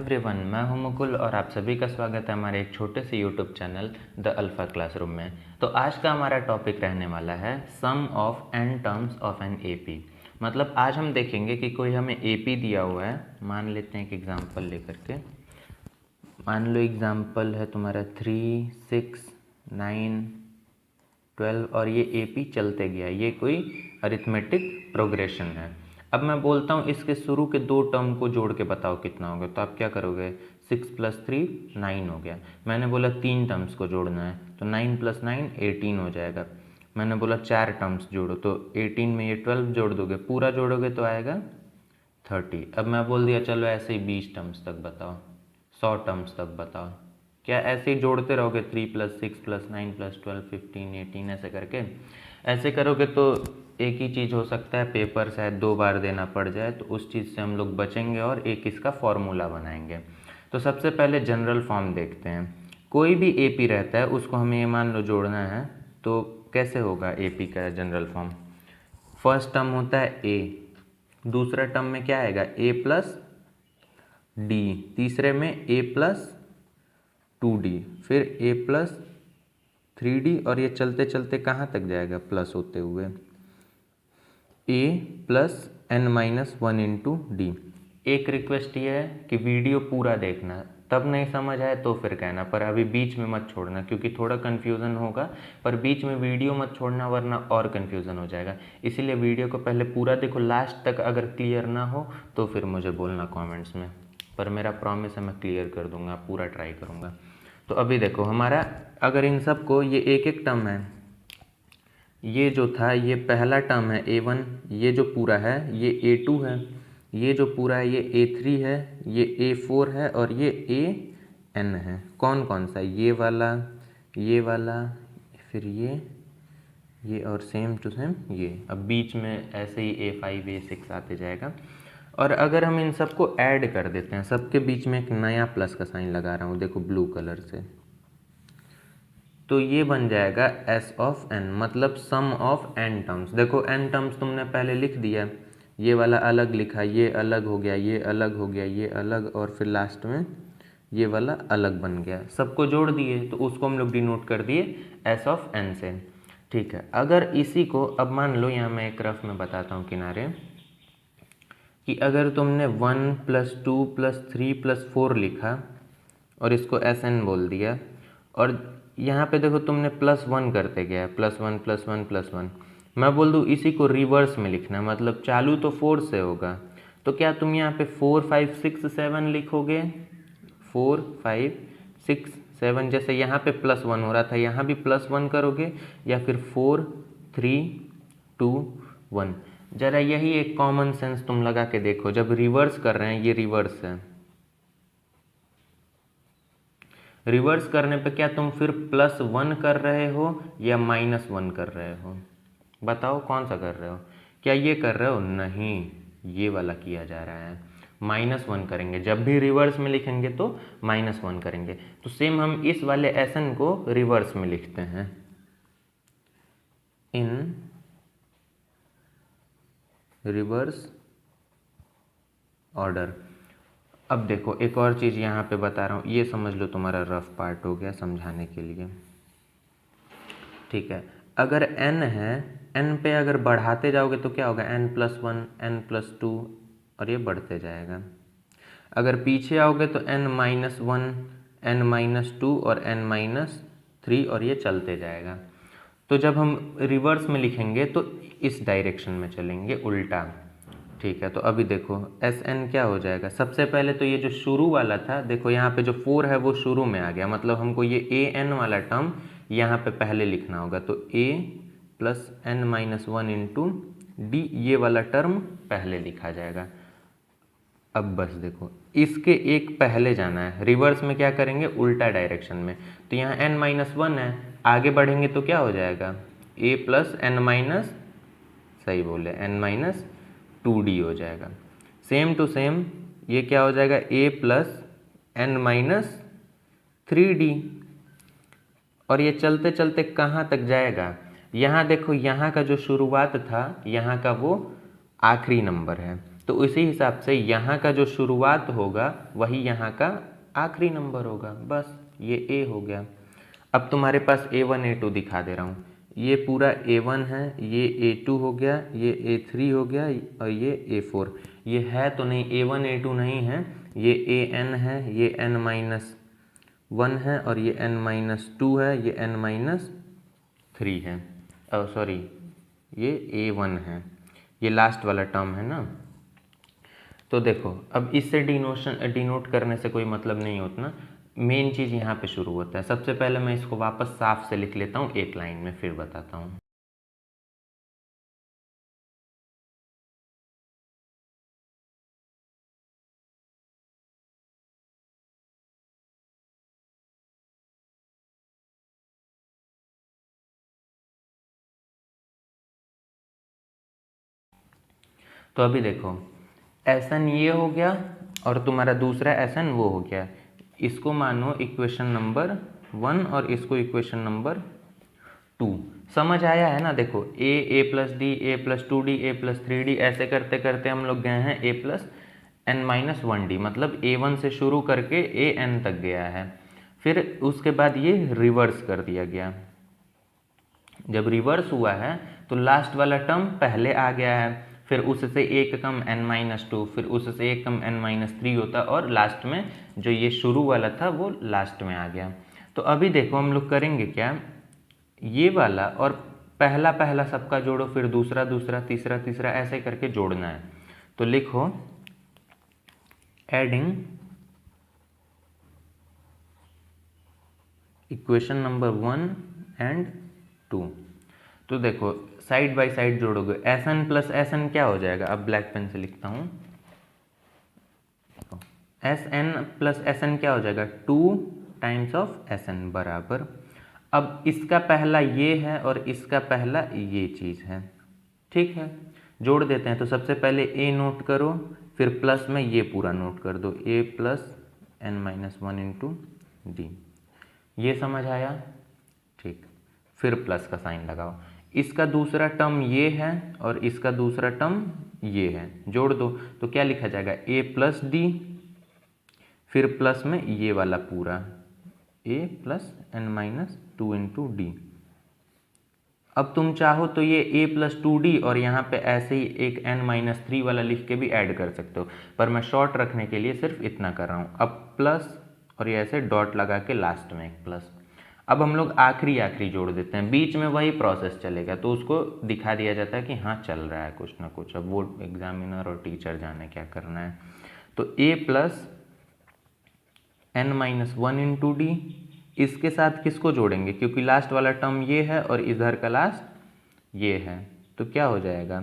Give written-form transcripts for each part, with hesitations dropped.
Everyone, मैं हूं मुकुल और आप सभी का स्वागत है हमारे एक छोटे से YouTube channel the alpha classroom में। तो आज का हमारा टॉपिक रहने वाला है sum of n terms of n AP. मतलब आज हम देखेंगे कि कोई हमें एपी दिया हुआ है। मान लेते हैं एक एग्जांपल लेकर के। मान लो एग्जांपल है तुम्हारा 3, 6, 9, 12 और ये एपी चलते गया। ये कोई अरिथमेटिक प्रोग्रेशन है। अब मैं बोलता हूँ इसके शुरू के दो टर्म को जोड़ के बताओ कितना होगा। तो आप क्या करोगे, 6 + 3 9 हो गया। मैंने बोला 3 टर्म्स को जोड़ना है तो 9 + 9 18 हो जाएगा। मैंने बोला 4 टर्म्स जोड़ो तो 18 में ये 12 जोड़ दोगे, पूरा जोड़ोगे तो आएगा 30। अब मैं बोल दिया चलो ऐसे ही 20 टर्म्स तक बताओ, 100 टर्म्स तक बताओ। क्या ऐसे ही जोड़ते रहोगे 3 + 6 + 9 + 12 15 18 ऐसे करके? ऐसे करोगे तो एक ही चीज़ हो सकता है, पेपर शायद 2 बार देना पड़ जाए, तो उस चीज़ से हम लोग बचेंगे और एक इसका फॉर्मूला बनाएंगे। तो सबसे पहले जनरल फॉर्म देखते हैं। कोई भी एपी रहता है उसको हमें ये मान लो जोड़ना है, तो कैसे होगा एपी का जनरल फॉर्म? फर्स्ट टर्म होता है ए, दूसरा टर्म में क्या आएगा a + d, तीसरे में a + 2d, फिर a + 3d और ये चलते चलते कहाँ तक जाएगा प्लस होते हुए a + n-1 × d। एक रिक्वेस्ट ये है कि वीडियो पूरा देखना, तब नहीं समझ आए तो फिर कहना, पर अभी बीच में मत छोड़ना क्योंकि थोड़ा कन्फ्यूज़न होगा। पर बीच में वीडियो मत छोड़ना वरना और कन्फ्यूज़न हो जाएगा। इसीलिए वीडियो को पहले पूरा देखो, लास्ट तक अगर क्लियर ना हो तो फिर मुझे बोलना कमेंट्स में, पर मेरा प्रॉमिस है मैं क्लियर कर दूँगा, पूरा ट्राई करूँगा। तो अभी देखो हमारा, अगर इन सब को, ये एक एक टर्म है, ये जो था ये पहला टर्म है a1, ये जो पूरा है ये a2 है, ये जो पूरा है ये a3 है, ये a4 है और ये an है। कौन कौन सा? ये वाला, फिर ये और सेम टू सेम ये। अब बीच में ऐसे ही a5 a6 आते जाएगा। और अगर हम इन सबको ऐड कर देते हैं, सबके बीच में एक नया प्लस का साइन लगा रहा हूँ, देखो ब्लू कलर से, तो ये बन जाएगा s ऑफ n, मतलब सम ऑफ n टर्म्स। देखो n टर्म्स तुमने पहले लिख दिया, ये वाला अलग लिखा, ये अलग हो गया, ये अलग हो गया, ये अलग, और फिर लास्ट में ये वाला अलग बन गया। सबको जोड़ दिए तो उसको हम लोग डिनोट कर दिए s ऑफ n से। ठीक है, अगर इसी को, अब मान लो यहाँ मैं एक रफ में बताता हूँ किनारे, कि अगर तुमने 1 + 2 + 3 + 4 लिखा और इसको Sn बोल दिया, और यहाँ पे देखो तुमने +1 करते गया, +1 +1 +1, मैं बोल दूँ इसी को रिवर्स में लिखना, मतलब चालू तो 4 से होगा, तो क्या तुम यहाँ पे 4 5 6 7 लिखोगे? 4 5 6 7, जैसे यहाँ पे +1 हो रहा था यहाँ भी +1 करोगे, या फिर 4 3 2 1। जरा यही एक कॉमन सेंस तुम लगा के देखो, जब रिवर्स कर रहे हैं, ये रिवर्स है, रिवर्स करने पे क्या तुम फिर +1 कर रहे हो या -1 कर रहे हो? बताओ कौन सा कर रहे हो? क्या ये कर रहे हो? नहीं, ये वाला किया जा रहा है, -1 करेंगे। जब भी रिवर्स में लिखेंगे तो -1 करेंगे। तो सेम हम इस वाले Sn को रिवर्स में लिखते हैं, इन रिवर्स ऑर्डर। अब देखो एक और चीज़ यहाँ पे बता रहा हूँ, ये समझ लो तुम्हारा रफ पार्ट हो गया समझाने के लिए। ठीक है, अगर n है, n पे अगर बढ़ाते जाओगे तो क्या होगा, n+1 n+2 और ये बढ़ते जाएगा। अगर पीछे आओगे तो n-1 n-2 और n-3 और ये चलते जाएगा। तो जब हम रिवर्स में लिखेंगे तो इस डायरेक्शन में चलेंगे, उल्टा। ठीक है, तो अभी देखो Sn क्या हो जाएगा, सबसे पहले तो ये जो शुरू वाला था, देखो यहाँ पे जो 4 है वो शुरू में आ गया, मतलब हमको ये an वाला टर्म यहाँ पे पहले लिखना होगा, तो a + n-1 × d, ये वाला टर्म पहले लिखा जाएगा। अब बस देखो इसके एक पहले जाना है, रिवर्स में क्या करेंगे, उल्टा डायरेक्शन में। तो यहाँ n-1 है, आगे बढ़ेंगे तो क्या हो जाएगा, a + n-, सही बोले, n-2d हो जाएगा। सेम टू सेम ये क्या हो जाएगा, a + n-3d, और ये चलते चलते कहाँ तक जाएगा, यहाँ देखो, यहाँ का जो शुरुआत था यहाँ का वो आखिरी नंबर है, तो उसी हिसाब से यहाँ का जो शुरुआत होगा वही यहाँ का आखिरी नंबर होगा। बस ये A हो गया। अब तुम्हारे पास A1 A2 दिखा दे रहा हूँ। ये पूरा A1 है, ये A2 हो गया, ये A3 हो गया और ये A4। ये है तो नहीं, A1 A2 नहीं है, ये AN है, ये n-1 है और ये n-2 है, ये n-3 है। सॉरी, ये A1 है, ये लास्ट वाला टर्म है ना। तो देखो अब इससे डिनोट करने से कोई मतलब नहीं होता ना, मेन चीज़ यहाँ पे शुरू होता है। सबसे पहले मैं इसको वापस साफ से लिख लेता हूँ एक लाइन में, फिर बताता हूँ। तो अभी देखो Sn ये हो गया और तुम्हारा दूसरा Sn वो हो गया। इसको मानो इक्वेशन नंबर 1 और इसको इक्वेशन नंबर 2। समझ आया है ना। देखो a plus D, a plus 2d, a plus 3d, ऐसे करते करते हम लोग गए हैं a प्लस n-1d, मतलब a1 से शुरू करके an तक गया है। फिर उसके बाद ये रिवर्स कर दिया गया। जब रिवर्स हुआ है तो लास्ट वाला टर्म पहले आ गया है, फिर उससे एक कम n-2, फिर उससे एक कम n-3 होता और लास्ट में जो ये शुरू वाला था वो लास्ट में आ गया। तो अभी देखो हम लोग करेंगे क्या, ये वाला और पहला पहला सबका जोड़ो, फिर दूसरा दूसरा, तीसरा तीसरा, ऐसे करके जोड़ना है। तो लिखो एडिंग इक्वेशन नंबर 1 एंड 2। तो देखो साइड बाय साइड जोड़ोगे, Sn प्लस Sn क्या हो जाएगा, अब ब्लैक पेन से लिखता हूँ। Sn प्लस Sn क्या हो जाएगा, 2 टाइम्स ऑफ Sn बराबर। अब इसका पहला ये है और इसका पहला ये चीज़ है, ठीक है। जोड़ देते हैं। तो सबसे पहले a नोट करो, फिर प्लस में ये पूरा नोट कर दो, a plus n-1 into D. ये समझ आया, ठीक। फिर प्लस का साइन लगाओ। इसका दूसरा टर्म ये है और इसका दूसरा टर्म ये है, जोड़ दो। तो क्या लिखा जाएगा, a प्लस डी, फिर प्लस में ये वाला पूरा a plus n-2 into D. अब तुम चाहो तो ये a प्लस 2d और यहाँ पे ऐसे ही एक n-3 वाला लिख के भी ऐड कर सकते हो, पर मैं शॉर्ट रखने के लिए सिर्फ इतना कर रहा हूँ। अब प्लस और ये ऐसे डॉट लगा के लास्ट में एक प्लस। अब हम लोग आखिरी जोड़ देते हैं, बीच में वही प्रोसेस चलेगा, तो उसको दिखा दिया जाता है कि हाँ चल रहा है कुछ ना कुछ। अब वो एग्जामिनर और टीचर जाने क्या करना है। तो a plus n-1 into D, इसके साथ किसको जोड़ेंगे, क्योंकि लास्ट वाला टर्म ये है और इधर का लास्ट ये है, तो क्या हो जाएगा,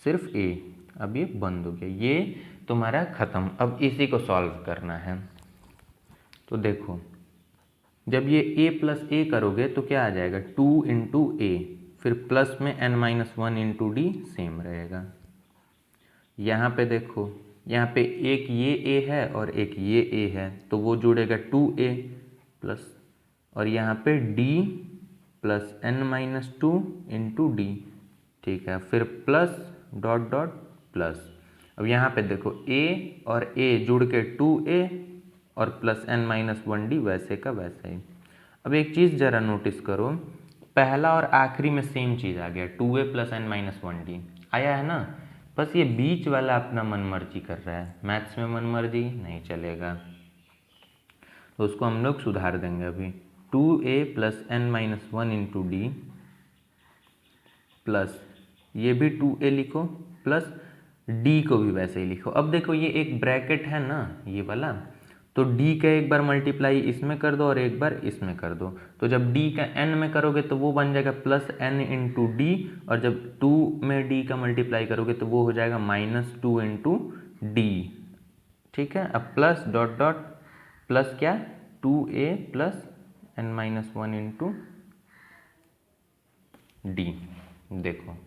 सिर्फ a। अब ये बंद हो गया, ये तुम्हारा ख़त्म। अब इसी को सॉल्व करना है। तो देखो जब ये a प्लस a करोगे तो क्या आ जाएगा, 2 इंटू a, फिर प्लस में n-1 इंटू डी सेम रहेगा। यहाँ पे देखो, यहाँ पे एक ये a है और एक ये a है, तो वो जुड़ेगा 2a प्लस, और यहाँ पे d plus n-2 into D, ठीक है। फिर प्लस डॉट डॉट प्लस। अब यहाँ पे देखो a और a जुड़ के 2a और प्लस n-1d, वैसे का वैसा ही। अब एक चीज़ ज़रा नोटिस करो, पहला और आखिरी में सेम चीज़ आ गया, 2a प्लस n-1d आया है ना। बस ये बीच वाला अपना मनमर्जी कर रहा है, मैथ्स में मनमर्जी नहीं चलेगा, तो उसको हम लोग सुधार देंगे अभी। 2a plus n-1 into D plus ये भी 2a लिखो, प्लस d को भी वैसे ही लिखो। अब देखो ये एक ब्रैकेट है ना ये वाला, तो d का एक बार मल्टीप्लाई इसमें कर दो और एक बार इसमें कर दो। तो जब d का n में करोगे तो वो बन जाएगा प्लस n इंटू डी, और जब 2 में d का मल्टीप्लाई करोगे तो वो हो जाएगा -2 इंटू डी, ठीक है। अब प्लस डॉट डॉट प्लस क्या, 2a plus n-1 into D. देखो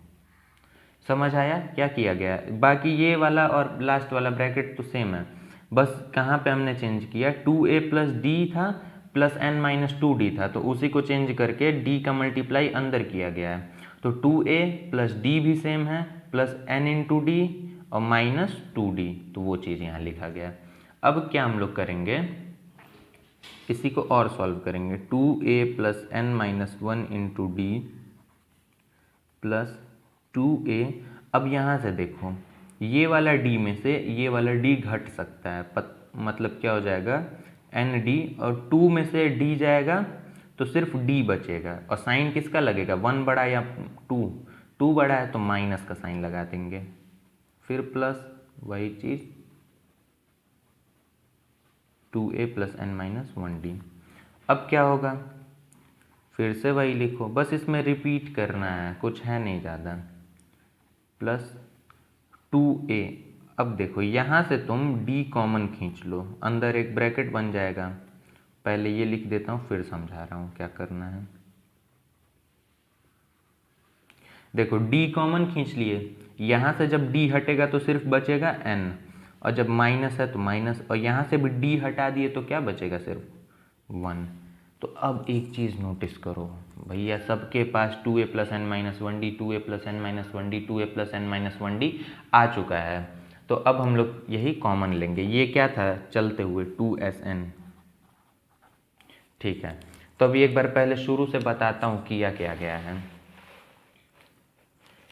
समझ आया क्या किया गया है। बाकी ये वाला और लास्ट वाला ब्रैकेट तो सेम है, बस कहाँ पे हमने चेंज किया, 2a प्लस डी था प्लस n-2d था, तो उसी को चेंज करके d का मल्टीप्लाई अंदर किया गया है। तो 2a प्लस डी भी सेम है, प्लस n इंटू डी, और -2d, तो वो चीज़ यहाँ लिखा गया। अब क्या हम लोग करेंगे, इसी को और सॉल्व करेंगे। 2a plus n minus 1 into D plus 2a। अब यहाँ से देखो, ये वाला d में से ये वाला d घट सकता है, मतलब क्या हो जाएगा nd, और 2 में से d जाएगा तो सिर्फ d बचेगा, और साइन किसका लगेगा, 1 बड़ा या 2, 2 बड़ा है तो माइनस का साइन लगा देंगे, फिर प्लस वही चीज़ 2a plus n minus 1d। अब क्या होगा, फिर से वही लिखो, बस इसमें रिपीट करना है, कुछ है नहीं ज़्यादा, प्लस 2a। अब देखो यहाँ से तुम d कॉमन खींच लो, अंदर एक ब्रैकेट बन जाएगा। पहले ये लिख देता हूँ, फिर समझा रहा हूँ क्या करना है। देखो d कॉमन खींच लिए, यहाँ से जब d हटेगा तो सिर्फ बचेगा n, और जब माइनस है तो माइनस, और यहाँ से भी d हटा दिए तो क्या बचेगा, सिर्फ 1। तो अब एक चीज़ नोटिस करो भैया, सबके पास 2a plus N minus 1d, 2a plus N minus 1d, 2a plus N minus 1d आ चुका है। तो अब हम लोग यही कॉमन लेंगे, ये क्या था चलते हुए 2sn, ठीक है। तो अभी एक बार पहले शुरू से बताता हूँ किया क्या गया है।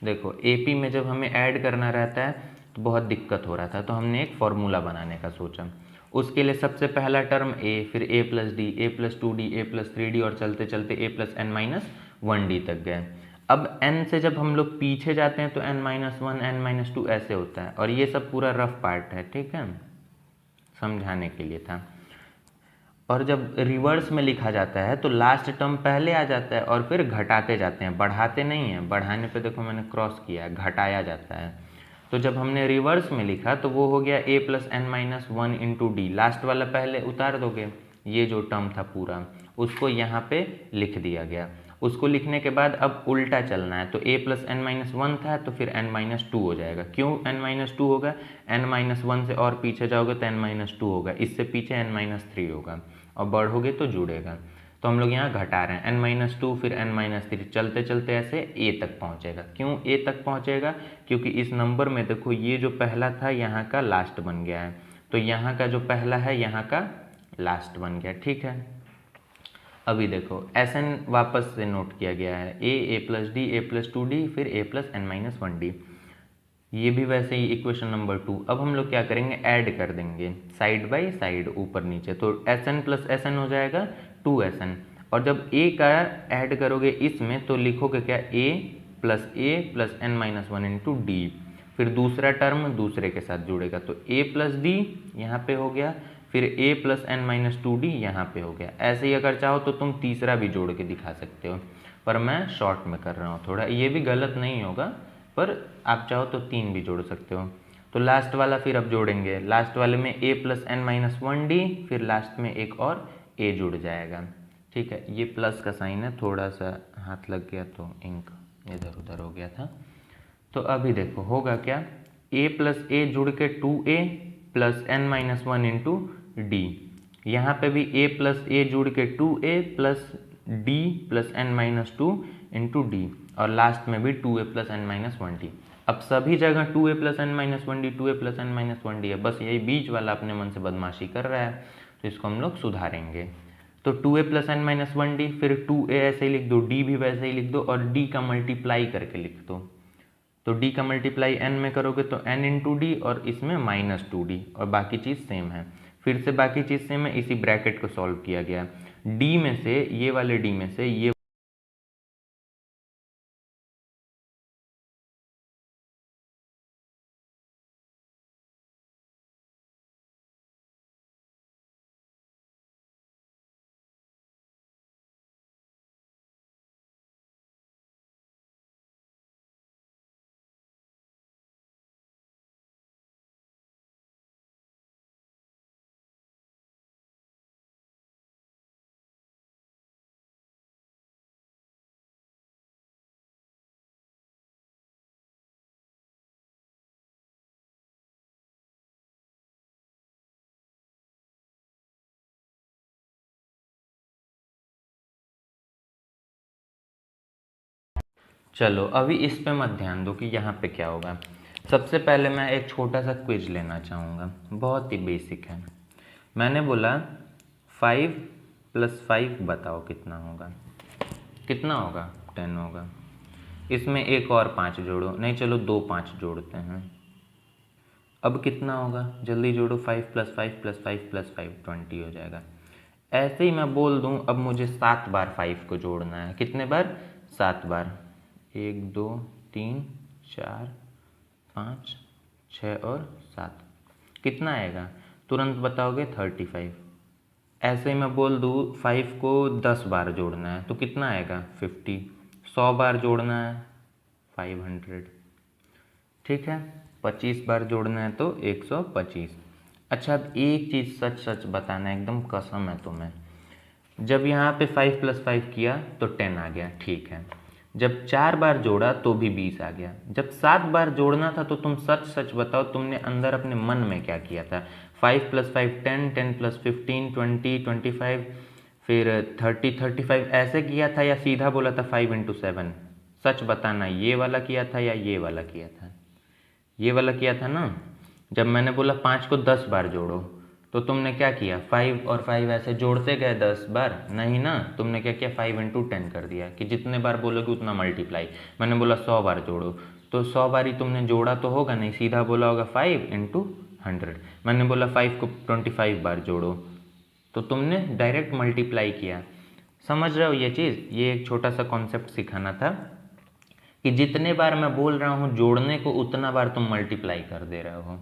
देखो AP में जब हमें ऐड करना रहता है तो बहुत दिक्कत हो रहा था, तो हमने एक फॉर्मूला बनाने का सोचा। उसके लिए सबसे पहला टर्म a, फिर a plus D, a plus 2d, a plus 3d, और चलते चलते a plus n minus 1d तक गए। अब n से जब हम लोग पीछे जाते हैं तो n माइनस 1, n माइनस 2 ऐसे होता है, और ये सब पूरा रफ पार्ट है, ठीक है, समझाने के लिए था। और जब रिवर्स में लिखा जाता है तो लास्ट टर्म पहले आ जाता है और फिर घटाते जाते हैं, बढ़ाते नहीं हैं। बढ़ाने पे देखो मैंने क्रॉस किया है, घटाया जाता है। तो जब हमने रिवर्स में लिखा तो वो हो गया a plus N minus 1 into d, last वाला पहले उतार दोगे, ये जो टर्म था पूरा उसको यहाँ पे लिख दिया गया। उसको लिखने के बाद अब उल्टा चलना है, तो a प्लस एन माइनस 1 था तो फिर n माइनस 2 हो जाएगा। क्यों n माइनस 2 होगा, n माइनस 1 से और पीछे जाओगे तो n माइनस 2 होगा, इससे पीछे n माइनस 3 होगा, और बढ़ोगे तो जुड़ेगा। तो हम लोग यहाँ घटा रहे हैं, n माइनस 2 फिर n माइनस 3, चलते चलते ऐसे a तक पहुँचेगा। क्यों a तक पहुँचेगा, क्योंकि इस नंबर में देखो ये जो पहला था यहाँ का लास्ट बन गया है, तो यहाँ का जो पहला है यहाँ का लास्ट बन गया, ठीक है। अभी देखो Sn वापस से नोट किया गया है, a plus D, a plus 2d, फिर a plus N minus 1d, ये भी वैसे ही इक्वेशन नंबर 2। अब हम लोग क्या करेंगे, ऐड कर देंगे साइड बाय साइड, ऊपर नीचे, तो Sn प्लस Sn हो जाएगा 2Sn। और जब a का ऐड करोगे इसमें तो लिखोगे क्या, a plus N minus 1 into d, फिर दूसरा टर्म दूसरे के साथ जुड़ेगा, तो a प्लस डी यहाँ पे हो गया, फिर a plus N minus 2d यहाँ पे हो गया। ऐसे ही अगर चाहो तो तुम तीसरा भी जोड़ के दिखा सकते हो, पर मैं शॉर्ट में कर रहा हूँ थोड़ा, ये भी गलत नहीं होगा, पर आप चाहो तो 3 भी जोड़ सकते हो। तो लास्ट वाला फिर अब जोड़ेंगे, लास्ट वाले में a plus N minus 1d, फिर लास्ट में एक और a जुड़ जाएगा, ठीक है। ये प्लस का साइन है, थोड़ा सा हाथ लग गया तो इंक इधर उधर हो गया था। तो अभी देखो होगा क्या, a प्लस ए जुड़ के 2a plus N minus 1 into d, यहाँ पे भी a प्लस ए जुड़ के 2a plus d plus N minus 2 into d, और लास्ट में भी 2a plus N minus 1d। अब सभी जगह 2a plus N minus 1d, 2a plus N minus 1d है, बस यही बीच वाला अपने मन से बदमाशी कर रहा है, तो इसको हम लोग सुधारेंगे। तो 2a plus N minus 1d, फिर 2a ऐसे ही लिख दो, d भी वैसे ही लिख दो, और d का मल्टीप्लाई करके लिख दो। तो d का मल्टीप्लाई n में करोगे तो n इंटू डी, और इसमें माइनस 2d, और बाकी चीज़ सेम है। फिर से बाकी चीज़ सेम है, इसी ब्रैकेट को सॉल्व किया गया। d में से ये वाले d में से ये, चलो अभी इस पे मत ध्यान दो कि यहाँ पे क्या होगा। सबसे पहले मैं एक छोटा सा क्विज लेना चाहूँगा, बहुत ही बेसिक है। मैंने बोला 5 + 5 बताओ कितना होगा। कितना होगा? 10 होगा। इसमें एक और 5 जोड़ो, नहीं चलो 2 5 जोड़ते हैं। अब कितना होगा? जल्दी जोड़ो, 5 + 5 + 5 + 5 20 हो जाएगा। ऐसे ही मैं बोल दूं, अब मुझे 7 बार 5 को जोड़ना है। कितने बार? 7 बार। 1 2 3 4 5 6 और 7। कितना आएगा? तुरंत बताओगे? 35। ऐसे ही मैं बोल दूँ 5 को 10 बार जोड़ना है तो कितना आएगा? 50। 100 बार जोड़ना है 500। ठीक है, 25 बार जोड़ना है तो 125। अच्छा, अब एक चीज़ सच सच बताना है, एकदम कसम है तुम्हें। जब यहाँ पे 5 + 5 किया तो 10 आ गया, ठीक है। जब 4 बार जोड़ा तो भी 20 आ गया। जब 7 बार जोड़ना था तो तुम सच सच बताओ, तुमने अंदर अपने मन में क्या किया था? 5 + 5 10, 10 + 15 20, 25, फिर 30 35 ऐसे किया था, या सीधा बोला था 5 × 7? सच बताना, ये वाला किया था या ये वाला किया था? ये वाला किया था ना। जब मैंने बोला 5 को 10 बार जोड़ो तो तुमने क्या किया? 5 और 5 ऐसे जोड़ते गए 10 बार? नहीं ना, तुमने क्या किया? 5 × 10 कर दिया कि जितने बार बोलोगे उतना मल्टीप्लाई। मैंने बोला 100 बार जोड़ो तो 100 बार ही तुमने जोड़ा तो होगा नहीं, सीधा बोला होगा 5 × 100। मैंने बोला 5 को 25 बार जोड़ो तो तुमने डायरेक्ट मल्टीप्लाई किया। समझ रहे हो ये चीज़? ये एक छोटा सा कॉन्सेप्ट सिखाना था कि जितने बार मैं बोल रहा हूँ जोड़ने को, उतना बार तुम मल्टीप्लाई कर दे रहे हो।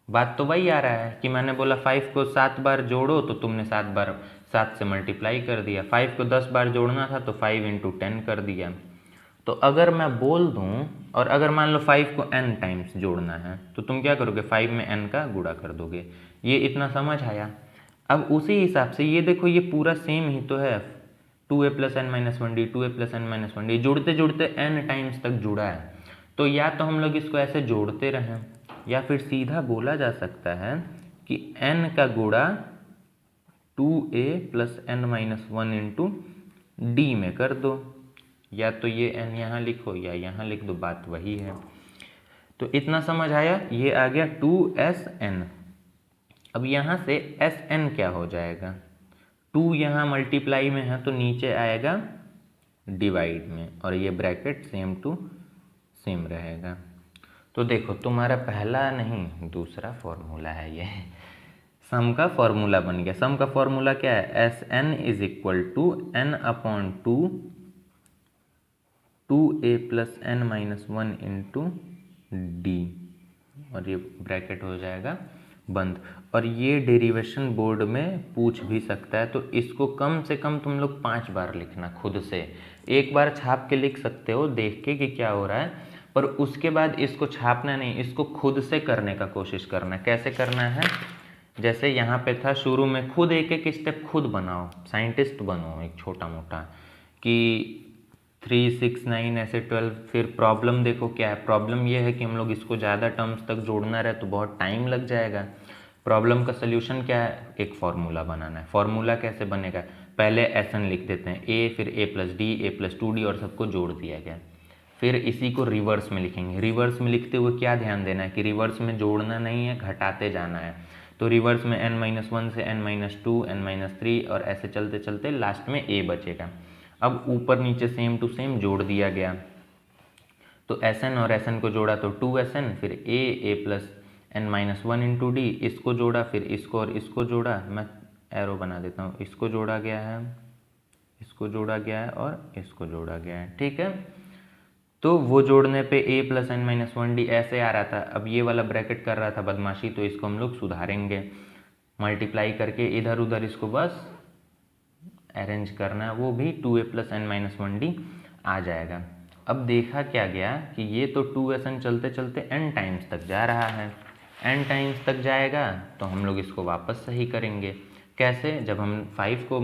बात तो वही आ रहा है कि मैंने बोला 5 को 7 बार जोड़ो तो तुमने 7 बार 7 से मल्टीप्लाई कर दिया। 5 को 10 बार जोड़ना था तो 5 × 10 कर दिया। तो अगर मैं बोल दूं, और अगर मान लो 5 को n टाइम्स जोड़ना है तो तुम क्या करोगे? 5 में n का गुणा कर दोगे। ये इतना समझ आया? अब उसी हिसाब से ये देखो, ये पूरा सेम ही तो है। 2a + n - 1d, 2a + n - 1d, जुड़ते जुड़ते n टाइम्स तक जुड़ा है। तो या तो हम लोग इसको ऐसे जोड़ते रहें, या फिर सीधा बोला जा सकता है कि n का गुणा 2a + n - 1 × d में कर दो। या तो ये n यहाँ लिखो या यहाँ लिख दो, बात वही है। तो इतना समझ आया? ये आ गया 2sn। अब यहाँ से sn क्या हो जाएगा? 2 यहाँ मल्टीप्लाई में है तो नीचे आएगा डिवाइड में, और ये ब्रैकेट सेम टू सेम रहेगा। तो देखो, तुम्हारा पहला नहीं दूसरा फॉर्मूला है ये। सम का फॉर्मूला बन गया। सम का फॉर्मूला क्या है? Sn = n/2 2a + n - 1 × d, और ये ब्रैकेट हो जाएगा बंद। और ये डेरिवेशन बोर्ड में पूछ भी सकता है, तो इसको कम से कम तुम लोग 5 बार लिखना खुद से। एक बार छाप के लिख सकते हो देख के कि क्या हो रहा है, पर उसके बाद इसको छापना नहीं, इसको खुद से करने का कोशिश करना। कैसे करना है? जैसे यहाँ पे था शुरू में, खुद एक एक स्टेप खुद बनाओ, साइंटिस्ट बनो एक छोटा मोटा, कि 3 6 9 ऐसे 12। फिर प्रॉब्लम देखो क्या है। प्रॉब्लम ये है कि हम लोग इसको ज़्यादा टर्म्स तक जोड़ना रहे तो बहुत टाइम लग जाएगा। प्रॉब्लम का सल्यूशन क्या है? एक फार्मूला बनाना है। फार्मूला कैसे बनेगा? पहले एसन लिख देते हैं, a, फिर a + d, a + 2d, और सबको जोड़ दिया गया। फिर इसी को रिवर्स में लिखेंगे। रिवर्स में लिखते हुए क्या ध्यान देना है कि रिवर्स में जोड़ना नहीं है, घटाते जाना है। तो रिवर्स में n - 1 से n - 2, n - 3, और ऐसे चलते चलते लास्ट में a बचेगा। अब ऊपर नीचे सेम टू सेम जोड़ दिया गया। तो Sn और Sn को जोड़ा तो 2Sn, फिर a + n - 1 × d, इसको जोड़ा, फिर इसको और इसको जोड़ा। मैं एरो बना देता हूँ। इसको जोड़ा गया है, इसको जोड़ा गया है, और इसको जोड़ा गया है। ठीक है, तो वो जोड़ने पे a + n - 1d ऐसे आ रहा था। अब ये वाला ब्रैकेट कर रहा था बदमाशी, तो इसको हम लोग सुधारेंगे। मल्टीप्लाई करके इधर उधर इसको बस अरेंज करना है, वो भी 2a + n - 1d आ जाएगा। अब देखा क्या गया कि ये तो 2Sn चलते चलते n टाइम्स तक जा रहा है। n टाइम्स तक जाएगा तो हम लोग इसको वापस सही करेंगे। कैसे? जब हम 5 को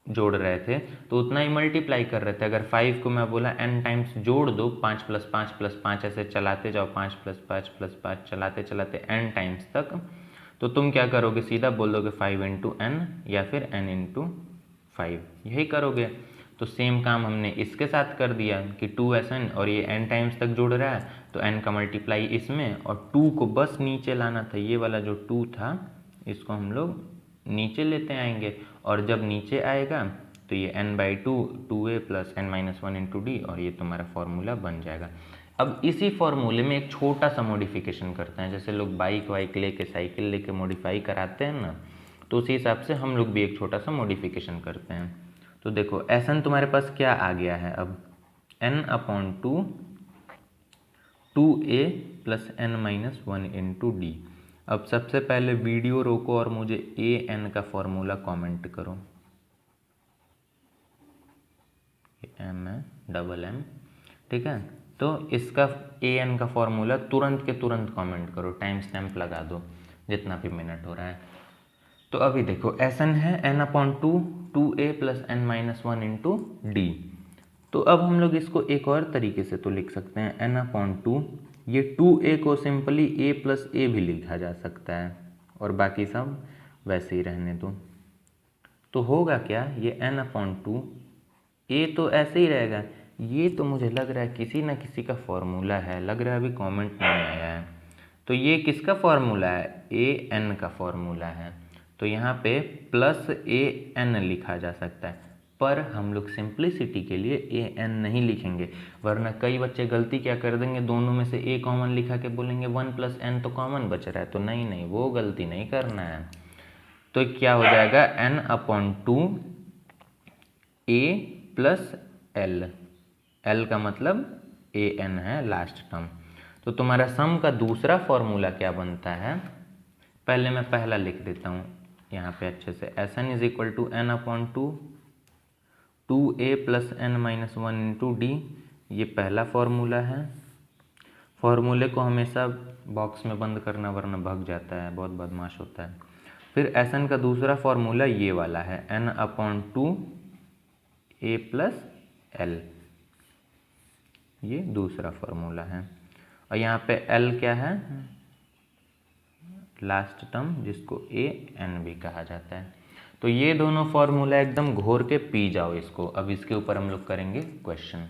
जोड़ रहे थे तो उतना ही मल्टीप्लाई कर रहे थे। अगर 5 को मैं बोला n टाइम्स जोड़ दो, 5 + 5 + 5 ऐसे चलाते जाओ, 5 + 5 + 5 चलाते चलाते n टाइम्स तक, तो तुम क्या करोगे? सीधा बोल दोगे 5 × n, या फिर n × 5, यही करोगे। तो सेम काम हमने इसके साथ कर दिया कि 2Sn, और ये n टाइम्स तक जुड़ रहा है, तो n का मल्टीप्लाई इसमें, और 2 को बस नीचे लाना था, ये वाला जो 2 था इसको हम लोग नीचे लेते आएंगे, और जब नीचे आएगा तो ये n/2 2a + n-1 into d, और ये तुम्हारा फॉर्मूला बन जाएगा। अब इसी फॉर्मूले में एक छोटा सा मॉडिफिकेशन करते हैं, जैसे लोग बाइक वाइक लेके साइकिल लेके मॉडिफाई कराते हैं ना, तो उसी हिसाब से हम लोग भी एक छोटा सा मॉडिफिकेशन करते हैं। तो देखो Sn तुम्हारे पास क्या आ गया है, अब n/2 2a + n-1 into D. अब सबसे पहले वीडियो रोको और मुझे an का फॉर्मूला कमेंट करो। m है, डबल m, ठीक है। तो इसका an का फॉर्मूला तुरंत के तुरंत कमेंट करो, टाइम स्टैम्प लगा दो जितना भी मिनट हो रहा है। तो अभी देखो Sn है n/2 2a + n-1 into D. तो अब हम लोग इसको एक और तरीके से तो लिख सकते हैं, n/2, ये 2a को सिंपली a + a भी लिखा जा सकता है, और बाकी सब वैसे ही रहने दो। तो होगा क्या, ये n/2, a तो ऐसे ही रहेगा, ये तो मुझे लग रहा है किसी ना किसी का फॉर्मूला है, लग रहा है अभी कमेंट नहीं आया है। तो ये किसका फॉर्मूला है, an का फॉर्मूला है, तो यहाँ पे +an लिखा जा सकता है, पर हम लोग सिंप्लिसिटी के लिए an नहीं लिखेंगे, वरना कई बच्चे गलती क्या कर देंगे, दोनों में से a कॉमन लिखा के बोलेंगे 1 + n तो कॉमन बच रहा है, तो नहीं नहीं, वो गलती नहीं करना है। तो क्या हो जाएगा, n/2 a + l, l का मतलब an है लास्ट टर्म। तो तुम्हारा सम का दूसरा फॉर्मूला क्या बनता है, पहले मैं पहला लिख देता हूँ यहाँ पे अच्छे से, Sn = n/2 2a + n-1 into D, ये पहला फॉर्मूला है। फॉर्मूले को हमेशा बॉक्स में बंद करना, वरना भग जाता है, बहुत बदमाश होता है। फिर Sn का दूसरा फॉर्मूला ये वाला है, n/2 a + l, ये दूसरा फॉर्मूला है। और यहाँ पे l क्या है, लास्ट टर्म, जिसको an भी कहा जाता है। तो ये दोनों फॉर्मूला एकदम घोर के पी जाओ इसको। अब इसके ऊपर हम लोग करेंगे क्वेश्चन।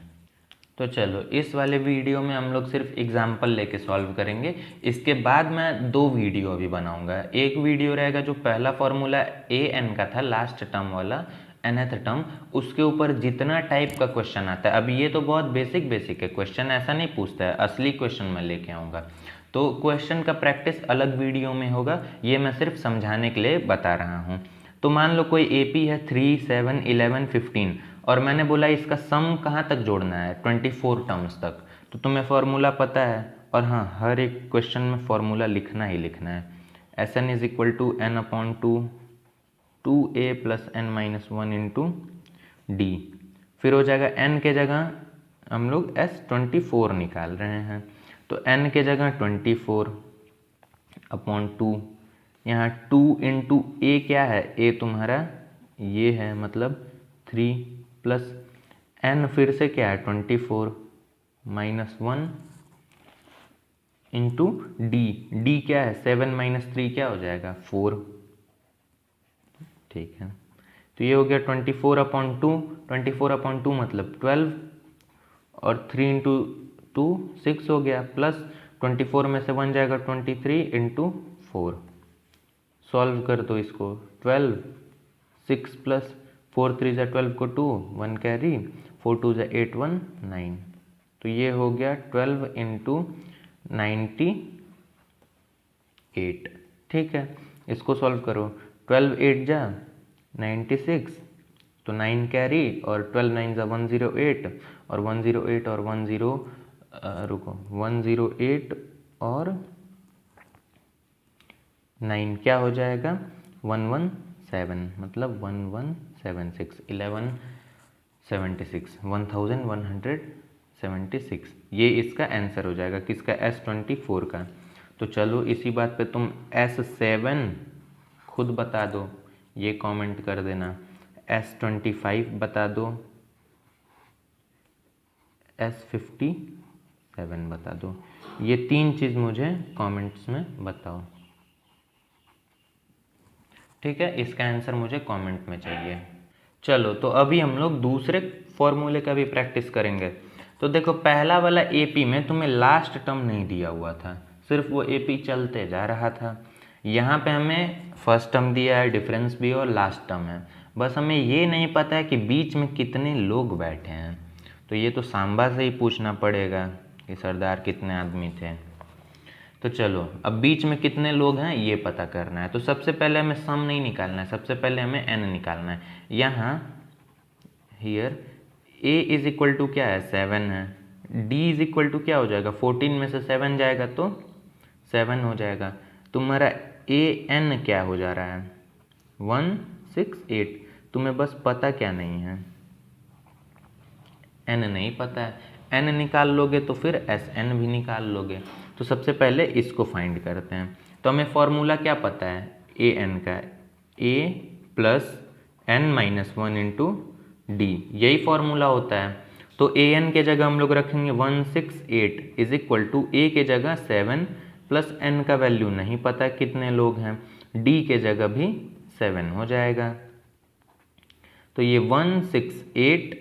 तो चलो इस वाले वीडियो में हम लोग सिर्फ एग्जाम्पल लेके सॉल्व करेंगे। इसके बाद मैं 2 वीडियो अभी बनाऊंगा। एक वीडियो रहेगा जो पहला फॉर्मूला an का था, लास्ट टर्म वाला, nth टर्म, उसके ऊपर जितना टाइप का क्वेश्चन आता है, अभी ये तो बहुत बेसिक है, क्वेश्चन ऐसा नहीं पूछता है, असली क्वेश्चन मैं लेके आऊँगा। तो क्वेश्चन का प्रैक्टिस अलग वीडियो में होगा, ये मैं सिर्फ समझाने के लिए बता रहा हूँ। तो मान लो कोई AP है 3, 7, 11, 15, और मैंने बोला इसका सम कहाँ तक जोड़ना है, 24 टर्म्स तक। तो तुम्हें फॉर्मूला पता है, और हाँ, हर एक क्वेश्चन में फॉर्मूला लिखना ही लिखना है। Sn = n/2 2a + n-1 into d. फिर हो जाएगा n के जगह हम लोग S24 निकाल रहे हैं, तो n के जगह 24/2, यहाँ 2 इंटू a क्या है, a तुम्हारा ये है, मतलब 3, प्लस n फिर से क्या है 24 -1 इंटू डी क्या है 7 - 3 क्या हो जाएगा 4। ठीक है, तो ये हो गया 24/2, 24/2 मतलब 12, और 3 इंटू 2 6 हो गया, प्लस 24 में से 1 जाएगा 23 इंटू 4। सॉल्व कर दो इसको, 12 6 प्लस 4 3 = 12 को 2 1 कैरी 4 2 = 8 1 9। तो ये हो गया 12 इंटू 98। ठीक है, इसको सॉल्व करो, 12 8 जा 96, तो 9 कैरी, और 12 9 = 108, और 108 और 108 और 9 क्या हो जाएगा 117, मतलब 1176 1176 1176, ये इसका आंसर हो जाएगा किसका, S24 का। तो चलो इसी बात पे तुम S7 खुद बता दो, ये कमेंट कर देना, S25 बता दो, S57 बता दो, ये 3 चीज़ मुझे कमेंट्स में बताओ। ठीक है, इसका आंसर मुझे कमेंट में चाहिए। चलो तो अभी हम लोग दूसरे फॉर्मूले का भी प्रैक्टिस करेंगे। तो देखो पहला वाला एपी में तुम्हें लास्ट टर्म नहीं दिया हुआ था, सिर्फ वो एपी चलते जा रहा था। यहाँ पे हमें फर्स्ट टर्म दिया है, डिफरेंस भी और लास्ट टर्म है, बस हमें ये नहीं पता है कि बीच में कितने लोग बैठे हैं। तो ये तो सांबा से ही पूछना पड़ेगा कि सरदार कितने आदमी थे। तो चलो अब बीच में कितने लोग हैं ये पता करना है। तो सबसे पहले हमें सम नहीं निकालना है, सबसे पहले हमें एन निकालना है। यहाँ here a is equal to क्या है 7 है, डी इज इक्वल टू क्या हो जाएगा 14 में से 7 जाएगा तो 7 हो जाएगा। तुम्हारा ए एन क्या हो जा रहा है 168। तुम्हें बस पता क्या नहीं है, एन नहीं पता है, एन निकाल लोगे तो फिर एस एन भी निकाल लोगे। तो सबसे पहले इसको फाइंड करते हैं। तो हमें फॉर्मूला क्या पता है ए एन का, ए plus N minus 1 into d, यही फॉर्मूला होता है। तो ए एन के जगह हम लोग रखेंगे 168 इज इक्वल टू ए के जगह 7 प्लस एन का वैल्यू नहीं पता कितने लोग हैं, डी के जगह भी 7 हो जाएगा। तो ये 168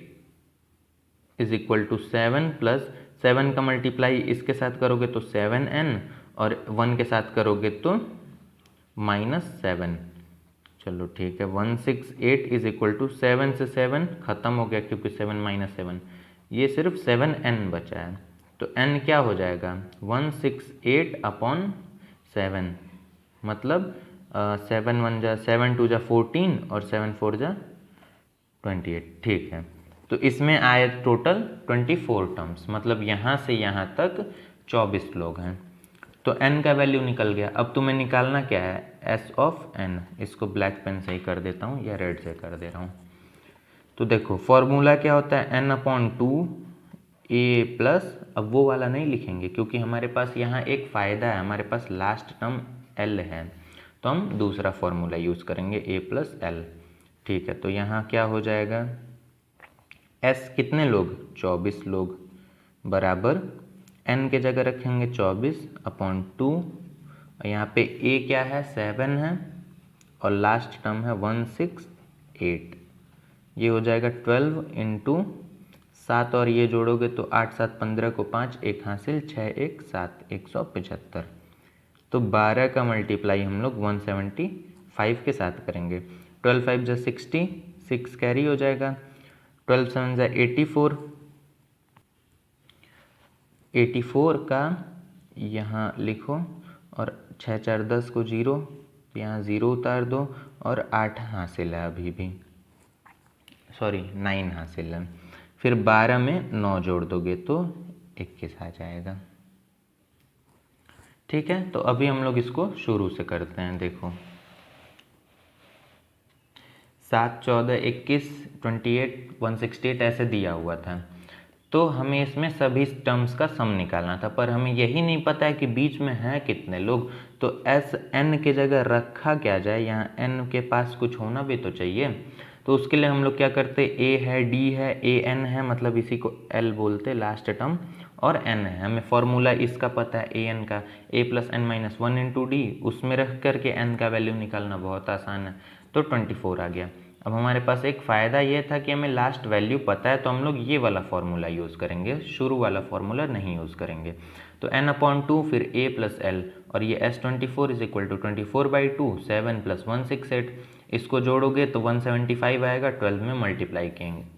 इज इक्वल टू 7 प्लस 7 का मल्टीप्लाई इसके साथ करोगे तो 7n और 1 के साथ करोगे तो -7। चलो ठीक है, 168 इज इक्वल टू 7 से 7 खत्म हो गया क्योंकि 7 - 7, ये सिर्फ 7n बचा है। तो n क्या हो जाएगा 168 अपॉन 7, मतलब 7 1 जा 7 2 जा 14 और 7 4 जा 28। ठीक है, तो इसमें आए टोटल 24 टर्म्स, मतलब यहाँ से यहाँ तक 24 लोग हैं। तो n का वैल्यू निकल गया। अब तुम्हें निकालना क्या है s ऑफ n। इसको ब्लैक पेन से ही कर देता हूँ या रेड से कर दे रहा हूँ। तो देखो फॉर्मूला क्या होता है n/2 a प्लस, अब वो वाला नहीं लिखेंगे क्योंकि हमारे पास यहाँ एक फ़ायदा है, हमारे पास लास्ट टर्म l है, तो हम दूसरा फॉर्मूला यूज़ करेंगे a प्लस l। ठीक है, तो यहाँ क्या हो जाएगा s कितने लोग 24 लोग बराबर n के जगह रखेंगे 24/2, और यहाँ पे a क्या है 7 है और लास्ट टर्म है 168। ये हो जाएगा 12 इंटू 7 और ये जोड़ोगे तो 8 7 15 को 5 एक हासिल 6 1 7 175। तो 12 का मल्टीप्लाई हम लोग 175 के साथ करेंगे। 12 5 जा 60, 6 कैरी हो जाएगा, 12 7 जा 84, 84 का यहाँ लिखो और 6 4 10 को 0, यहाँ 0 उतार दो और 8 हासिल है, अभी भी सॉरी 9 हासिल है। फिर 12 में 9 जोड़ दोगे तो 21 आ जाएगा। ठीक है, तो अभी हम लोग इसको शुरू से करते हैं। देखो 7 14 21 28 168 ऐसे दिया हुआ था, तो हमें इसमें सभी टर्म्स का सम निकालना था, पर हमें यही नहीं पता है कि बीच में हैं कितने लोग। तो एस एन के जगह रखा क्या जाए, यहाँ एन के पास कुछ होना भी तो चाहिए। तो उसके लिए हम लोग क्या करते, ए है डी है ए एन है, मतलब इसी को एल बोलते लास्ट टर्म, और एन है। हमें फॉर्मूला इसका पता है ए एन का, ए plus N minus 1 into D, उसमें रख करके एन का वैल्यू निकालना बहुत आसान है। तो 24 आ गया। अब हमारे पास एक फ़ायदा ये था कि हमें लास्ट वैल्यू पता है, तो हम लोग ये वाला फॉर्मूला यूज़ करेंगे, शुरू वाला फॉर्मूला नहीं यूज़ करेंगे। तो n/2 फिर a प्लस एल, और ये s24 is equal to 24/2 7 plus 168, इसको जोड़ोगे तो 175 आएगा, 12 में मल्टीप्लाई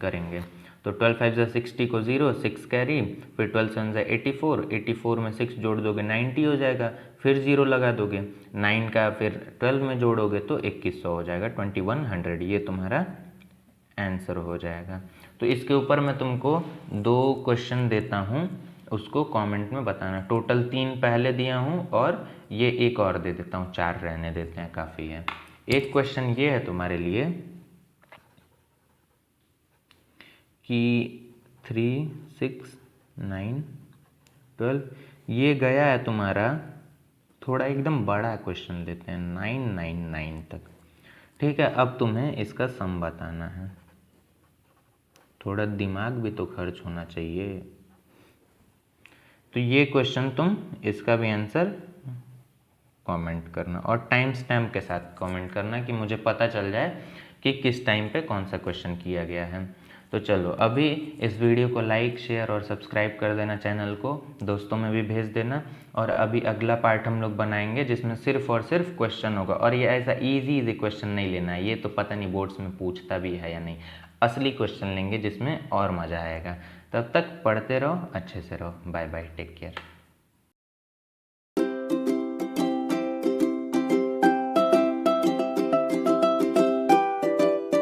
करेंगे तो 12 5 जा 60 को 0, 6 कैरी, फिर 12 7 जा 84, 84 में 6 जोड़ दोगे 90 हो जाएगा, फिर 0 लगा दोगे, 9 का फिर 12 में जोड़ोगे तो 2100 हो जाएगा, 2100, ये तुम्हारा आंसर हो जाएगा। तो इसके ऊपर मैं तुमको 2 क्वेश्चन देता हूँ, उसको कमेंट में बताना। टोटल 3 पहले दिया हूँ और ये एक और दे देता हूँ, 4 रहने देते हैं, काफ़ी है। एक क्वेश्चन ये है तुम्हारे लिए कि 3 6 9 12, ये गया है तुम्हारा, थोड़ा एकदम बड़ा क्वेश्चन लेते हैं 999 तक। ठीक है, अब तुम्हें इसका सम बताना है, थोड़ा दिमाग भी तो खर्च होना चाहिए। तो ये क्वेश्चन तुम इसका भी आंसर कमेंट करना और टाइम स्टैम्प के साथ कमेंट करना कि मुझे पता चल जाए कि किस टाइम पे कौन सा क्वेश्चन किया गया है। तो चलो अभी इस वीडियो को लाइक शेयर और सब्सक्राइब कर देना, चैनल को दोस्तों में भी भेज देना। और अभी अगला पार्ट हम लोग बनाएंगे जिसमें सिर्फ और सिर्फ क्वेश्चन होगा, और ये ऐसा इजी क्वेश्चन नहीं लेना है, ये तो पता नहीं बोर्ड्स में पूछता भी है या नहीं। असली क्वेश्चन लेंगे जिसमें और मज़ा आएगा। तब तक पढ़ते रहो, अच्छे से रहो। Bye bye, take care.